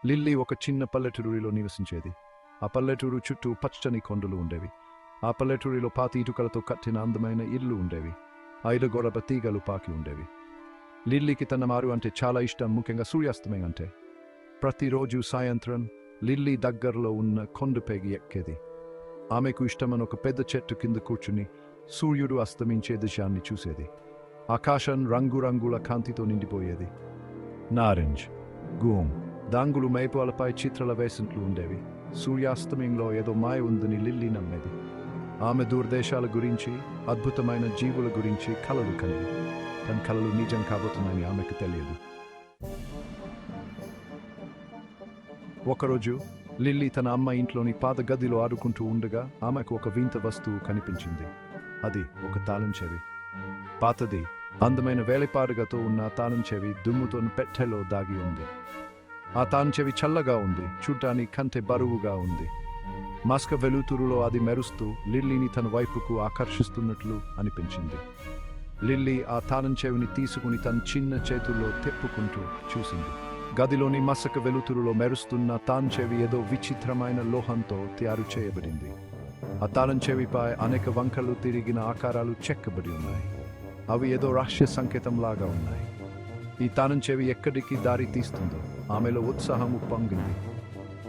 Lily ఒక చిన్న పల్లెటూరిలో నివసించేది. ఆ పల్లెటూరు చుట్టూ పచ్చని కొండలు ఉండేవి. ఆ పల్లెటూరిలో పాతి ఇటుకలతో కట్టిన అందమైన ఇల్లు ఉండేవి. ఆ ఇల్లు గోడప తీగలు పాకి ఉండేవి. లిల్లీకి తన మారు అంటే చాలా ఇష్టం, ముఖ్యంగా సూర్యాస్తమయం అంటే. ప్రతిరోజు సాయంత్రం లిల్లీ దగ్గరలో ఉన్న కొండపైకి ఎక్కేది. ఆమెకు ఇష్టమైన ఒక పెద్ద చెట్టు కింద కూర్చుని సూర్యుడు అస్తమించే దృశ్యాన్ని చూసేది. ఆకాశం రంగురంగుల కాంతితో నిండిపోయేది. నారింజ్, గూమ్, దాంగులు మేపాలపై చిత్రాల వేసినట్లు ఉండేవి. సూర్యాస్తమయంలో ఏదో మాయ ఉందని లిల్లీ నమ్మేది. ఆమె దూరదేశాల గురించి, అద్భుతమైన జీవుల గురించి కలలు కనేది. తన కలలు నిజం కాబోతున్నాయని ఆమెకు తెలియదు. ఒకరోజు లిల్లీ తన అమ్మ ఇంట్లోని పాత గదిలో ఆడుకుంటూ ఉండగా ఆమెకు ఒక వింత వస్తువు కనిపించింది. అది ఒక తాళం చెవి. పాతది, అందమైన వేలిపాడుగతో ఉన్న తాళం చెవి దుమ్ముతో పెట్టెలో దాగి ఉంది. ఆ తాళం చెవి చల్లగా ఉంది, చూడ్డానికి కంటే బరువుగా ఉంది. మస్క వెలుతురులో అది మెరుస్తూ లిల్లీని తన వైపుకు ఆకర్షిస్తున్నట్లు అనిపించింది. లిల్లీ ఆ తాళం చెవిని తీసుకుని తన చిన్న చేతుల్లో తిప్పుకుంటూ చూసింది. గదిలోని మసక వెలుతురులో మెరుస్తున్న తాళం చెవి ఏదో విచిత్రమైన లోహంతో తయారు చేయబడింది. ఆ తాళం చెవిపై అనేక వంకలు తిరిగిన ఆకారాలు చెక్కబడి ఉన్నాయి. అవి ఏదో రహస్య సంకేతంలాగా ఉన్నాయి. ఈ తాళం చెవి ఎక్కడికి దారి తీస్తుందో ఆమెలో ఉత్సాహం ఉప్పొంగింది.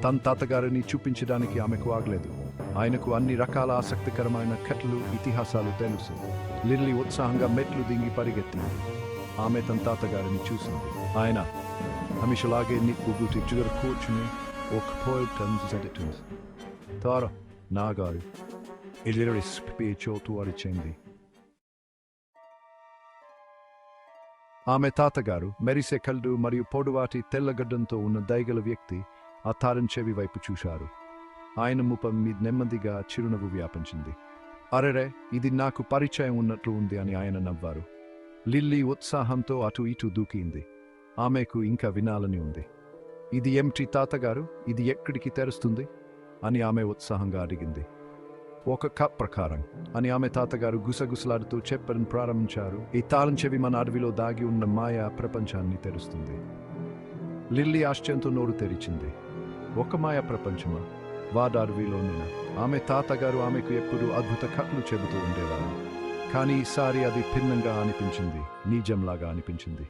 తన తాతగారిని చూపించడానికి ఆమెకు ఆగలేదు. ఆయనకు అన్ని రకాల ఆసక్తికరమైన కథలు, ఇతిహాసాలు తెలుసు. లిల్లీ ఉత్సాహంగా మెట్లు దిగి పరిగెత్తింది. ఆమె తన తాతగారిని చూసింది. ఆయన హమేషలాగే నిప్పు గుటి దగ్గర కూర్చుని ఒక పోయి తార నాగారు ఎలిరస్పే చోటు అరిచింది. ఆమె తాతగారు మెరిసే కళ్ళు మరియు పొడవాటి తెల్లగడ్డంతో ఉన్న దయగల వ్యక్తి ఆ తాళం చెవి వైపు చూశారు. ఆయన ముఖం మీద నెమ్మదిగా చిరునవ్వు వ్యాపించింది. అరెరే, ఇది నాకు పరిచయం ఉన్నట్లు ఉంది అని ఆయన నవ్వారు. లిల్లీ ఉత్సాహంతో అటు ఇటు దూకింది. ఆమెకు ఇంకా వినాలని ఉంది. ఇది ఏమిటి తాతగారు, ఇది ఎక్కడికి తెరుస్తుంది అని ఆమె ఉత్సాహంగా అడిగింది. ఒక కప్ ప్రకారం అని ఆమె తాతగారు గుసగుసలాడుతూ చెప్పడం ప్రారంభించారు. ఈ తాళం చెవి మన అడవిలో దాగి ఉన్న మాయా ప్రపంచాన్ని తెరుస్తుంది. లిల్లీ ఆశ్చర్యంతో నోరు తెరిచింది. ఒక మాయా ప్రపంచమా? వాడ అడవిలోనేనా? ఆమె తాతగారు ఆమెకు ఎప్పుడూ అద్భుత కథలు చెబుతూ ఉండేవారు. కానీ ఈసారి అది భిన్నంగా అనిపించింది, నిజంలాగా అనిపించింది.